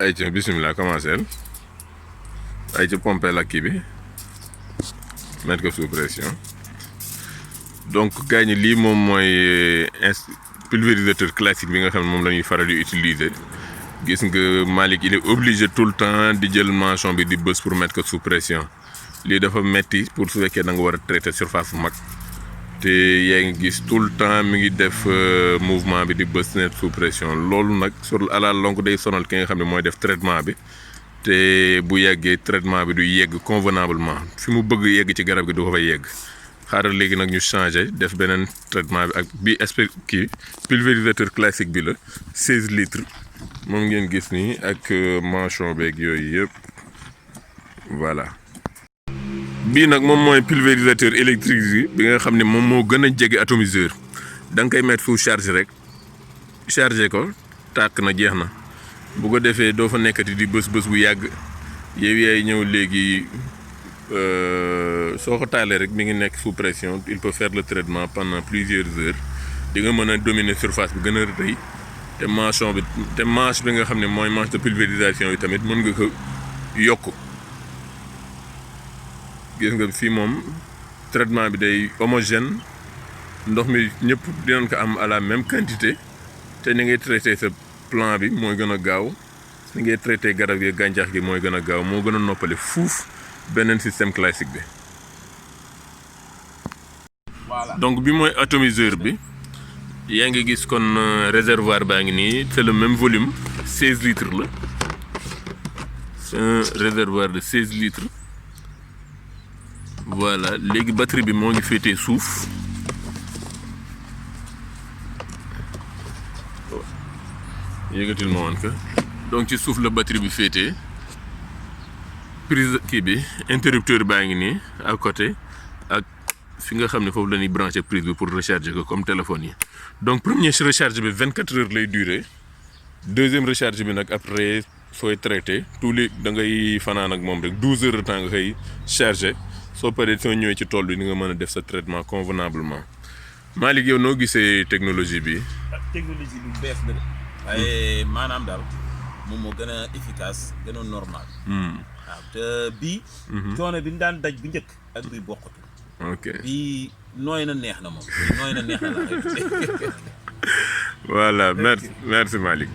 ayca bisimilah commencé ayca pompé la kii bi mettre ko sous pression donc gars ñi lii moom mooy pulvérisateur classique bi nga xam ne moom la ñuy faral di utiliser gis nga Malick il est obligé tout le temps di jël manchon bi di bës pour mettre ko sous pression lii dafa metti pour su fekkee da nga war a traiter surface bu mag te yaa ngi gis tout le temps mi ngi def mouvement bi di bës net sous pression loolu nag sur à la longue day sonal ki nga xam ne mooy def traitement bi te bu yàggee traitement bi du yegg convenablement fi mu bëgg yegg ci garab gi du ko fay yegg xaaral léegi nag ñu changé def beneen traitement bi ak bi kii pulvérisateur classique bi la 16 litres moom ngeen gis nii ak manchon beeg yooyu yëpp voilà. bii nag moom mooy pulvérisateur électrique bi nga xam ne moom moo gën a jege atomiseur da nga koy mettre sous charge rek chargé ko tàkk na jeex na bu ko defee doo fa nekkati di bës bu yàgg yow yaay ñëw léegi soo ko taalee rek mi ngi nekk sous pression il peut faire le traitement pendant plusieurs heures di nga mën a dominer surface bi gën a rëy te manche bi nga xam ne mooy manche de pulvérisation yi tamit mën nga ko yokk. gis nga fii moom traitement bi day homogène ndox mi ñëpp dinañ ko am à la même quantité te ni ngay traité sa plan bi mooy gën a gaaw ni ngay traité garab gi gàncax gi mooy gën a gaaw moo gën a noppale fuuf beneen système classique bi. voilà donc bi mooy atomiseur bi yaa ngi gis kon réservoir baa ngi nii c'est le même volume 16 litres la c'est un réservoir de 16 litres. voilà léegi batterie bi moo ngi féetee suuf yëgatil ma woon ko donc ci suuf la batterie bi féetee prise kii bi interrupteur baa ngi nii à côté ak fi nga xam ne foofu la ñuy branché prise bi pour recharger ko comme téléphone yi donc première recharge bi 24 heures lay durer deuxième recharge bi nag après sooy traité tous les da ngay fanaan ak moom rek 12 heures de temps nga koy chargé. soo paree soo ñëwee ci tool bi ni nga mën a def sa traitement convenablement Malick yow noo gisee technologie bi. technologie bu bees la de. waaye maanaam daal moom moo gën a efficace gën a normal. waaw te bii. coono bi ñu daan daj bu njëkk ak bii bokkatu. ok bii nooy na neex na moom bii nooy na neex na la. voilà merci Malick.